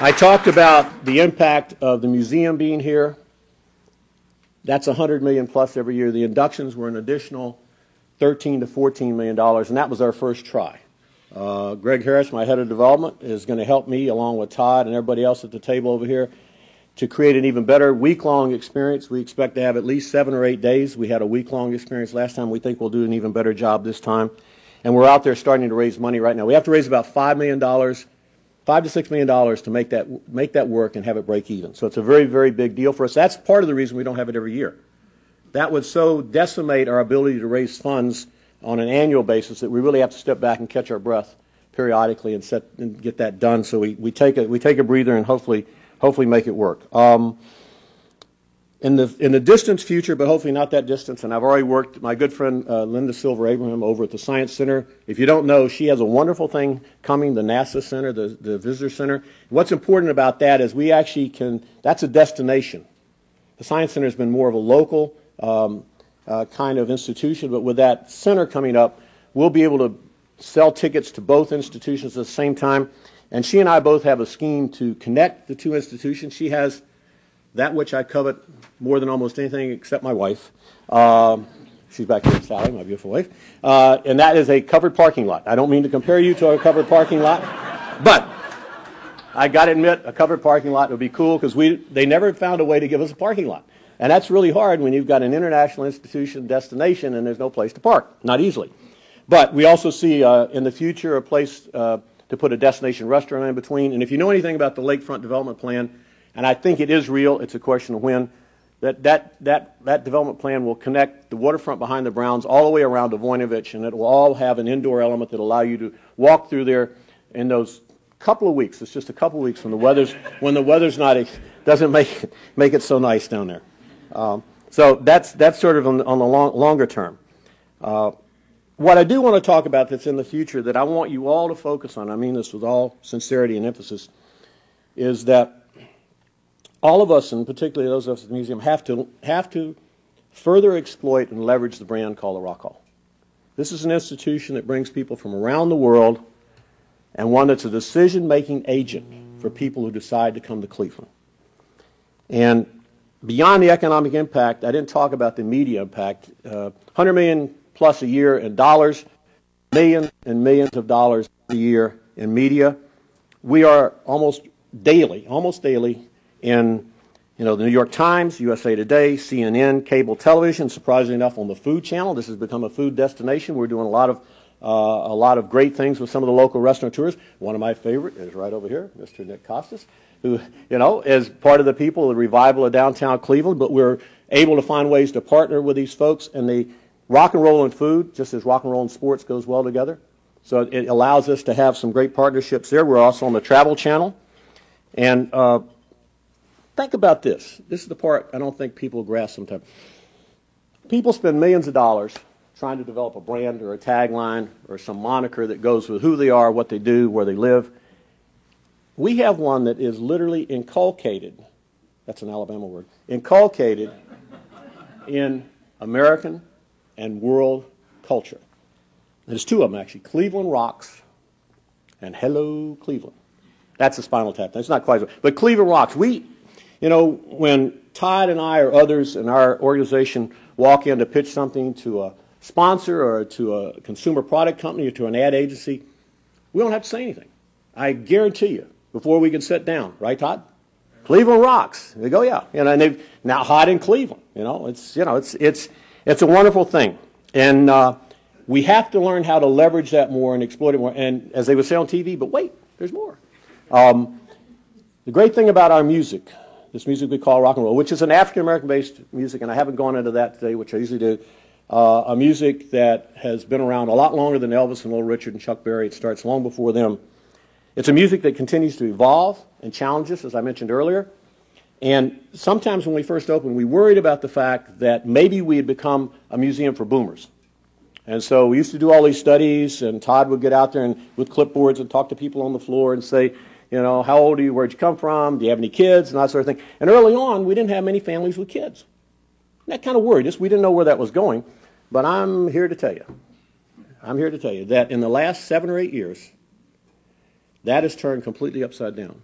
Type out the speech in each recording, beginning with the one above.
I talked about the impact of the museum being here. That's $100 million plus every year. The inductions were an additional $13 to $14 million, and that was our first try. Greg Harris, my head of development, is going to help me, along with Todd and everybody else at the table over here, to create an even better week-long experience. We expect to have at least 7 or 8 days. We had a week-long experience last time. We think we'll do an even better job this time. And we're out there starting to raise money right now. We have to raise about $5 million, $5 to $6 million to make that work and have it break even. So it's a very, very big deal for us. That's part of the reason we don't have it every year. That would so decimate our ability to raise funds on an annual basis that we really have to step back and catch our breath periodically and get that done. So we take a breather and hopefully make it work. In the distant future, but hopefully not that distant, and I've already worked, my good friend Linda Silver Abraham over at the Science Center. If you don't know, she has a wonderful thing coming, the NASA Center, the Visitor Center. What's important about that is we actually that's a destination. The Science Center has been more of a local kind of institution, but with that center coming up, we'll be able to sell tickets to both institutions at the same time. And she and I both have a scheme to connect the two institutions. She has that which I covet more than almost anything except my wife. She's back here, Sally, my beautiful wife. And that is a covered parking lot. I don't mean to compare you to a covered parking lot, but I got to admit, a covered parking lot would be cool because they never found a way to give us a parking lot. And that's really hard when you've got an international institution destination and there's no place to park, not easily. But we also see in the future a place to put a destination restaurant in between. And if you know anything about the Lakefront Development Plan, and I think it is real, it's a question of when, that development plan will connect the waterfront behind the Browns all the way around to Voinovich, and it will all have an indoor element that will allow you to walk through there in those couple of weeks. It's just a couple of weeks when the weather's not, doesn't make it so nice down there. So that's sort of on the longer term. What I do want to talk about that's in the future that I want you all to focus on, I mean this with all sincerity and emphasis, is that all of us, and particularly those of us at the museum, have to further exploit and leverage the brand called the Rock Hall. This is an institution that brings people from around the world and one that's a decision-making agent for people who decide to come to Cleveland. And beyond the economic impact, I didn't talk about the media impact. 100 million plus a year in dollars, millions and millions of dollars a year in media. We are almost daily in the New York Times, USA Today, CNN, cable television. Surprisingly enough, on the Food Channel, this has become a food destination. We're doing a lot of great things with some of the local restaurateurs. One of my favorite is right over here, Mr. Nick Costas, who is part of the people, the revival of downtown Cleveland. But we're able to find ways to partner with these folks, and they rock and roll and food, just as rock and roll and sports goes well together. So it allows us to have some great partnerships there. We're also on the Travel Channel. And think about this. This is the part I don't think people grasp sometimes. People spend millions of dollars trying to develop a brand or a tagline or some moniker that goes with who they are, what they do, where they live. We have one that is literally inculcated, that's an Alabama word, inculcated in American and world culture. There's two of them, actually. Cleveland Rocks and Hello Cleveland. That's a Spinal Tap. It's not quite, but Cleveland Rocks. When Todd and I or others in our organization walk in to pitch something to a sponsor or to a consumer product company or to an ad agency, we don't have to say anything. I guarantee you, before we can sit down, right, Todd? Cleveland Rocks. They go, yeah. And they've now hot in Cleveland. It's a wonderful thing. And we have to learn how to leverage that more and exploit it more. And as they would say on TV, but wait, there's more. The great thing about our music, this music we call rock and roll, which is an African-American based music, and I haven't gone into that today, which I usually do, a music that has been around a lot longer than Elvis and Little Richard and Chuck Berry. It starts long before them. It's a music that continues to evolve and challenge us, as I mentioned earlier. And sometimes when we first opened, we worried about the fact that maybe we had become a museum for boomers. And so we used to do all these studies, and Todd would get out there and with clipboards and talk to people on the floor and say, how old are you, where'd you come from, do you have any kids, and that sort of thing. And early on, we didn't have many families with kids. And that kind of worried us. We didn't know where that was going. But I'm here to tell you that in the last 7 or 8 years, that has turned completely upside down.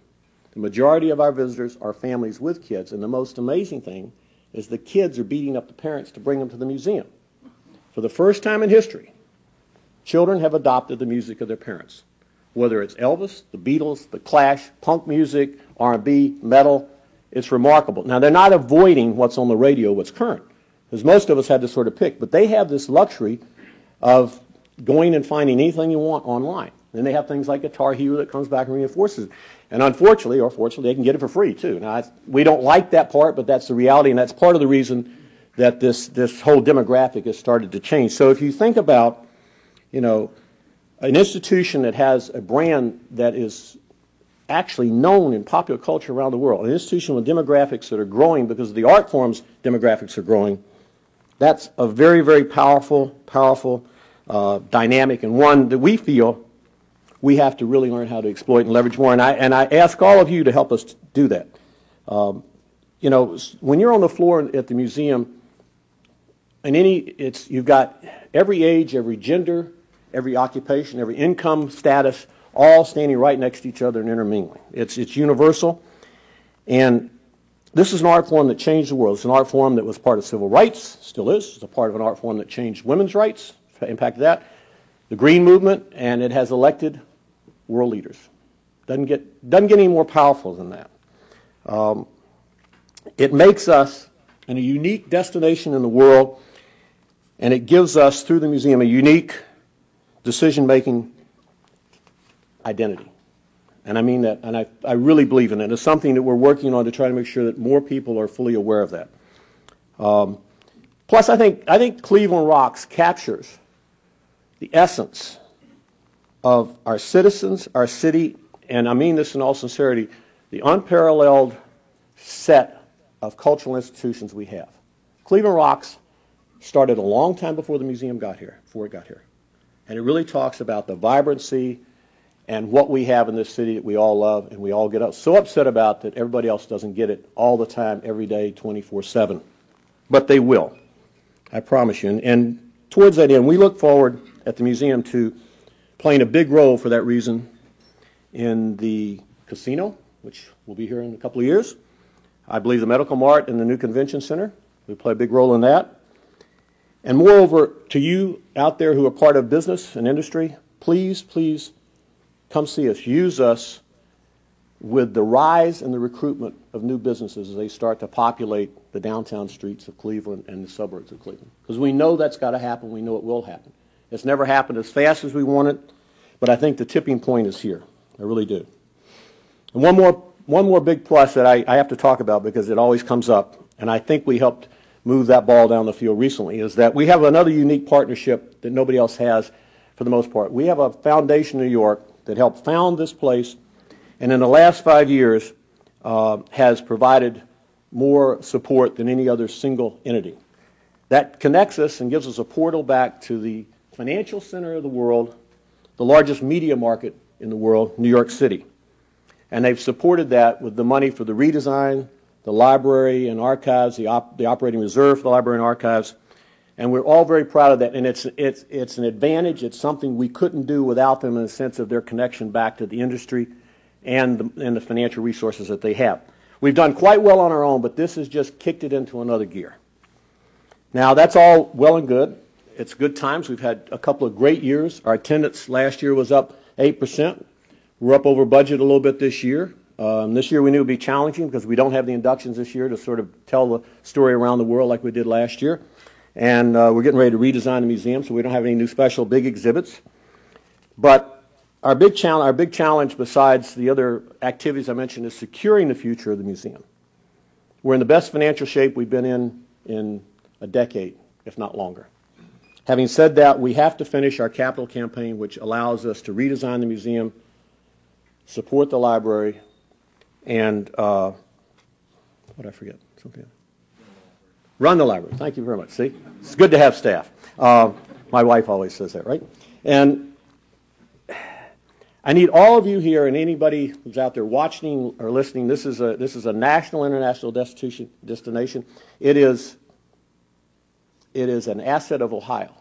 The majority of our visitors are families with kids, and the most amazing thing is the kids are beating up the parents to bring them to the museum. For the first time in history, children have adopted the music of their parents. Whether it's Elvis, the Beatles, the Clash, punk music, R&B, metal, it's remarkable. Now, they're not avoiding what's on the radio, what's current, because most of us had to sort of pick, but they have this luxury of going and finding anything you want online. Then they have things like Guitar Hero that comes back and reinforces it. And unfortunately, or fortunately, they can get it for free, too. Now, we don't like that part, but that's the reality, and that's part of the reason that this whole demographic has started to change. So if you think about, you know, an institution that has a brand that is actually known in popular culture around the world, an institution with demographics that are growing because of the art forms demographics are growing, that's a very, very powerful dynamic, and one that we feel we have to really learn how to exploit and leverage more. And I ask all of you to help us do that. You know, when you're on the floor at the museum, you've got every age, every gender, every occupation, every income status, all standing right next to each other and intermingling. It's universal. And this is an art form that changed the world. It's an art form that was part of civil rights, still is. It's a part of an art form that changed women's rights, impacted that, the Green Movement, and it has elected world leaders. Doesn't get any more powerful than that. It makes us a unique destination in the world, and it gives us, through the museum, a unique decision-making identity. And I mean that, and I really believe in it. It's something that we're working on to try to make sure that more people are fully aware of that. Plus, I think Cleveland Rocks captures the essence of our citizens, our city, and I mean this in all sincerity, the unparalleled set of cultural institutions we have. Cleveland Rocks started a long time before the museum got here, And it really talks about the vibrancy and what we have in this city that we all love and we all get so upset about that everybody else doesn't get it all the time, every day, 24/7. But they will, I promise you. And towards that end, we look forward at the museum to playing a big role for that reason in the casino, which will be here in a couple of years. I believe the Medical Mart and the new Convention Center. We play a big role in that. And moreover, to you out there who are part of business and industry, please, please come see us. Use us with the rise and the recruitment of new businesses as they start to populate the downtown streets of Cleveland and the suburbs of Cleveland. Because we know that's got to happen. We know it will happen. It's never happened as fast as we want it, but I think the tipping point is here. I really do. And one more big plus that I have to talk about because it always comes up, and I think we helped move that ball down the field recently, is that we have another unique partnership that nobody else has for the most part. We have a foundation in New York that helped found this place, and in the last 5 years has provided more support than any other single entity. That connects us and gives us a portal back to the financial center of the world, the largest media market in the world, New York City. And they've supported that with the money for the redesign, the library and archives, the operating reserve for the library and archives. And we're all very proud of that. And it's an advantage. It's something we couldn't do without them in the sense of their connection back to the industry and the financial resources that they have. We've done quite well on our own, but this has just kicked it into another gear. Now, that's all well and good. It's good times. We've had a couple of great years. Our attendance last year was up 8%. We're up over budget a little bit this year. This year we knew it would be challenging because we don't have the inductions this year to sort of tell the story around the world like we did last year. And we're getting ready to redesign the museum, so we don't have any new special big exhibits. But our big challenge, besides the other activities I mentioned, is securing the future of the museum. We're in the best financial shape we've been in a decade, if not longer. Having said that, we have to finish our capital campaign, which allows us to redesign the museum, support the library, and what did I forget? Something else. Run the library. Thank you very much. See, it's good to have staff. My wife always says that, right? And I need all of you here and anybody who's out there watching or listening. This is a national, international destination. It is an asset of Ohio.